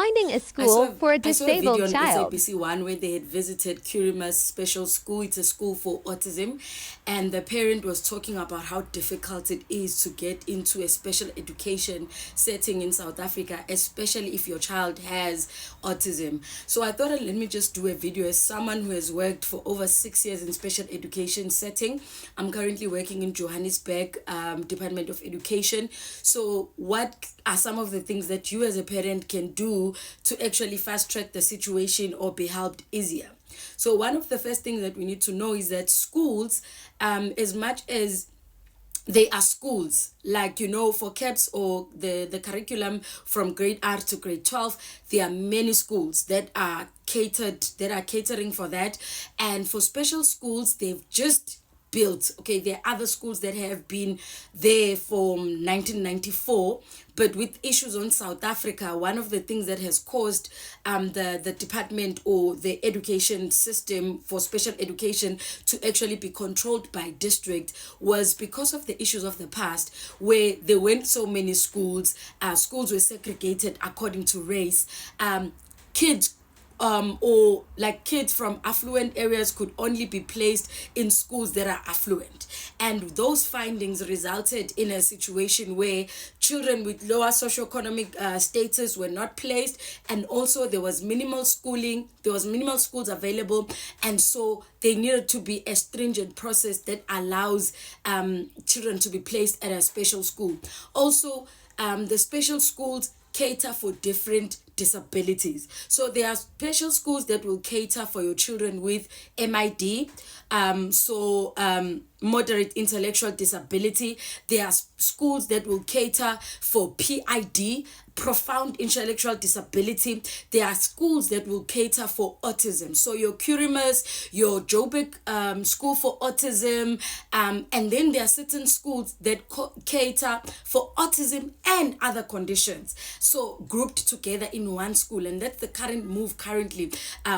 Finding a school for a I saw a video disabled on child. SABC One where they had visited Kurima's special school. It's a school for autism, and the parent was talking about how difficult it is to get into a special education setting in South Africa, especially if your child has autism. So I thought, let me just do a video. As someone who has worked for over 6 years in special education setting, I'm currently working in Johannesburg Department of Education. So what are some of the things that you as a parent can do to actually fast track the situation or be helped easier? So one of the first things that we need to know is that schools, as much as they are schools, like, for CAPS or the curriculum from grade R to grade 12, there are many schools that are catering for that. And for special schools, they've just built. Okay, there are other schools that have been there from 1994, but with issues on South Africa, one of the things that has caused the department or the education system for special education to actually be controlled by district was because of the issues of the past, where there weren't so many schools. Schools were segregated according to race. Kids or like kids from affluent areas could only be placed in schools that are affluent. And those findings resulted in a situation where children with lower socioeconomic status were not placed, and also there was minimal schooling, there was minimal schools available, and so there needed to be a stringent process that allows children to be placed at a special school. Also, the special schools cater for different disabilities. So there are special schools that will cater for your children with MID, moderate intellectual disability. There are schools that will cater for PID, profound intellectual disability. There are schools that will cater for autism. So your Kurimas, your Joburg School for Autism, and then there are certain schools that cater for autism and other conditions. So grouped together in one school, and that's the current move currently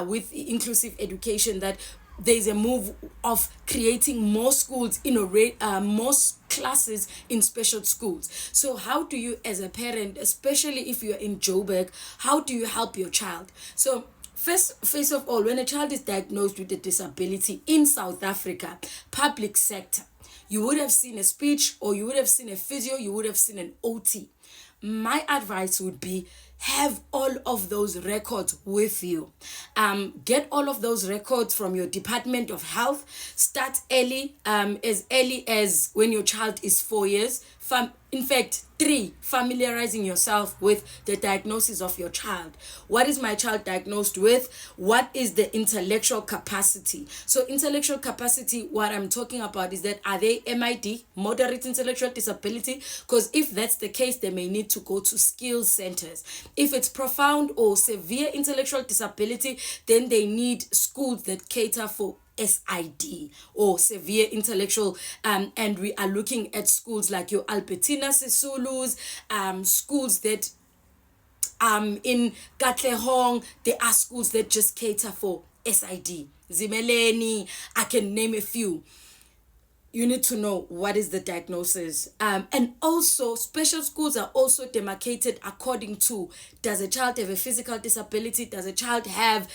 with inclusive education, that there's a move of creating more schools in more classes in special schools. So how do you, as a parent, especially if you're in Joburg, how do you help your child? So first of all, when a child is diagnosed with a disability in South Africa, public sector, you would have seen a speech, or you would have seen a physio, you would have seen an OT. My advice would be, have all of those records with you. Get all of those records from your Department of Health. Start early as when your child is 4 years. In fact, 3, familiarizing yourself with the diagnosis of your child. What is my child diagnosed with? What is the intellectual capacity? So intellectual capacity, what I'm talking about is that, are they MID, moderate intellectual disability? Because if that's the case, they may need to go to skills centers. If it's profound or severe intellectual disability, then they need schools that cater for SID or severe intellectual, and we are looking at schools like your Albertina Sisulus, schools that in Katlehong, there are schools that just cater for SID. Zimeleni, I can name a few. You need to know what is the diagnosis. And also, special schools are also demarcated according to, does a child have a physical disability? Does a child have,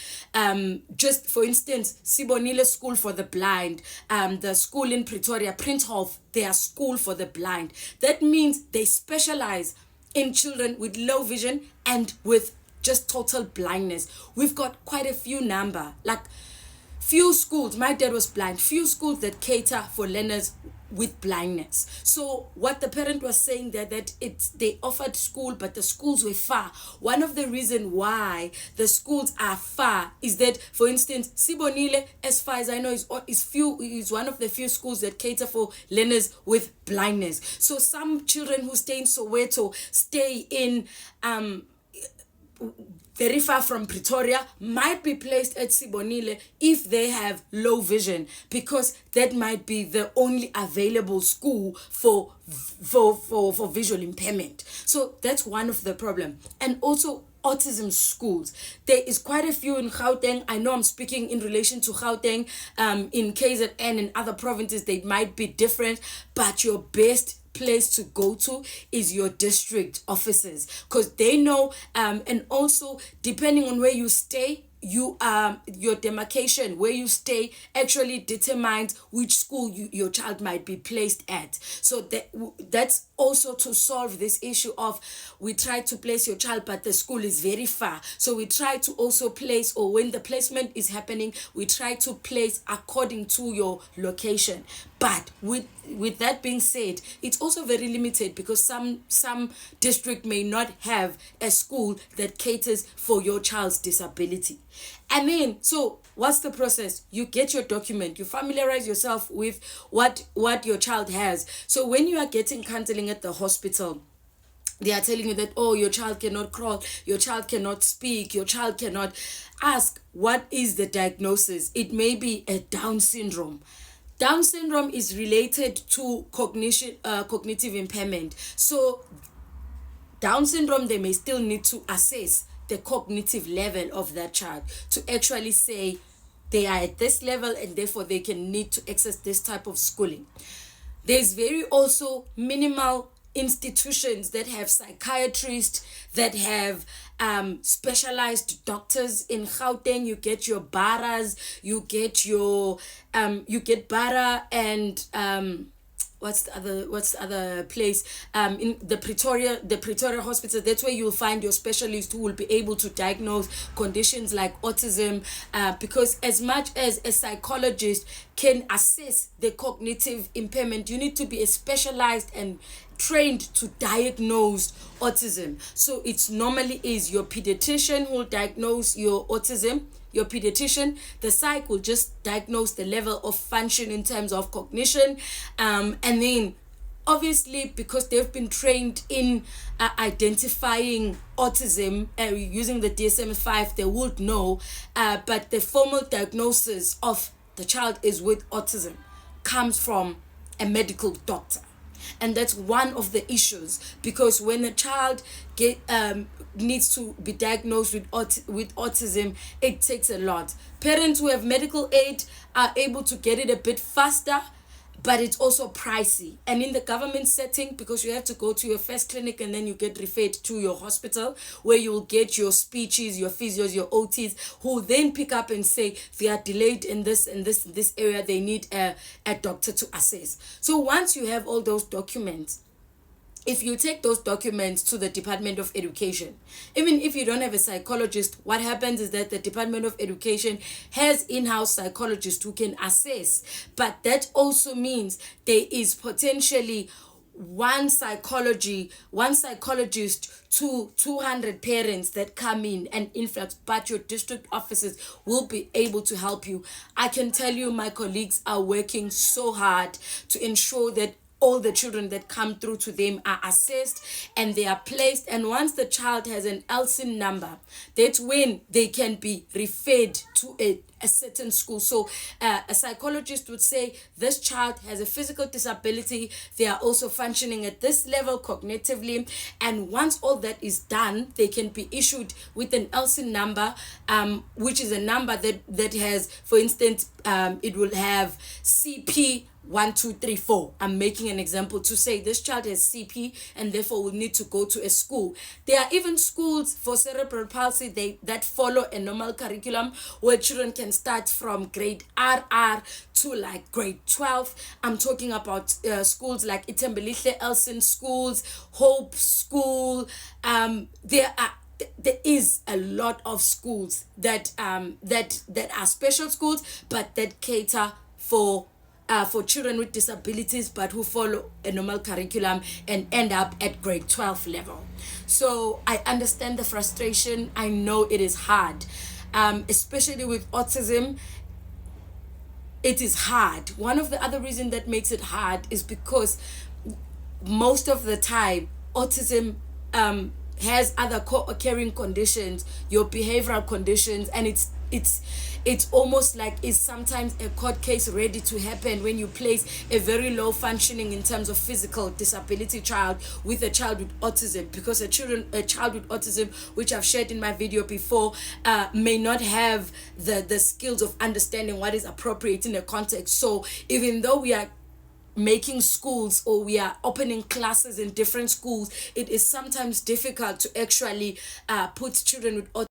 just for instance, Sibonile School for the Blind, the school in Pretoria, Printhof, they are school for the blind. That means they specialize in children with low vision and with just total blindness. We've got quite a few few schools, my dad was blind, few schools that cater for learners with blindness. So what the parent was saying that they offered school, but the schools were far. One of the reasons why the schools are far is that, for instance, Sibonile, as far as I know, is one of the few schools that cater for learners with blindness. So some children who stay in Soweto stay in very far from Pretoria, might be placed at Sibonile if they have low vision, because that might be the only available school for visual impairment. So that's one of the problem. And also autism schools, there is quite a few in Gauteng. I know I'm speaking in relation to Gauteng. In KZN and other provinces, they might be different, but your best place to go to is your district offices, because they know, and also depending on where you stay, your demarcation where you stay actually determines which school your child might be placed at. So that's also to solve this issue of, we try to place your child but the school is very far, so we try to also place, or when the placement is happening, we try to place according to your location. But with that being said, it's also very limited, because some district may not have a school that caters for your child's disability. And then, so what's the process? You get your document, you familiarize yourself with what your child has. So when you are getting counseling at the hospital, they are telling you that, oh, your child cannot crawl, your child cannot speak, your child cannot. Ask, what is the diagnosis? It may be a Down syndrome. Down syndrome is related to cognitive impairment. So Down syndrome, they may still need to assess the cognitive level of that child to actually say they are at this level and therefore they can need to access this type of schooling. There's very also minimal institutions that have psychiatrists, that have specialized doctors. In Gauteng, you get your baras, you get bara, and what's the other place, in the Pretoria hospital. That's where you'll find your specialist who will be able to diagnose conditions like autism, because as much as a psychologist can assess the cognitive impairment, you need to be a specialized and trained to diagnose autism. So it's normally is your pediatrician who will diagnose your autism. Your pediatrician, the psych will just diagnose the level of function in terms of cognition, and then obviously, because they've been trained in identifying autism using the DSM-5, they would know, but the formal diagnosis of the child is with autism comes from a medical doctor. And that's one of the issues, because when a child needs to be diagnosed with autism, it takes a lot. Parents who have medical aid are able to get it a bit faster, but it's also pricey. And in the government setting, because you have to go to your first clinic and then you get referred to your hospital, where you will get your speeches, your physios, your OTs, who then pick up and say they are delayed in this and this area, they need a doctor to assess. So once you have all those documents, if you take those documents to the Department of Education, even if you don't have a psychologist, what happens is that the Department of Education has in-house psychologists who can assess. But that also means there is potentially one psychologist to 200 parents that come in and influx, but your district offices will be able to help you. I can tell you, my colleagues are working so hard to ensure that all the children that come through to them are assessed and they are placed. And once the child has an LSIN number, that's when they can be referred to a certain school. So a psychologist would say this child has a physical disability, they are also functioning at this level cognitively, and once all that is done, they can be issued with an LSIN number, which is a number that has, for instance, it will have CP 1, 2, 3, 4. I'm making an example to say this child has CP and therefore will need to go to a school. There are even schools for cerebral palsy that follow a normal curriculum where children can start from grade RR to like grade 12. I'm talking about schools like Itembelihle Elson schools, Hope School. There is a lot of schools that are special schools, but that cater for children with disabilities, but who follow a normal curriculum and end up at grade 12 level. So I understand the frustration. I know it is hard, especially with autism. It is hard. One of the other reasons that makes it hard is because most of the time autism has other co-occurring conditions, your behavioral conditions, and it's almost like it's sometimes a court case ready to happen when you place a very low functioning in terms of physical disability child with a child with autism, because a child with autism, which I've shared in my video before, may not have the skills of understanding what is appropriate in a context. So even though we are making schools, or we are opening classes in different schools, it is sometimes difficult to actually put children with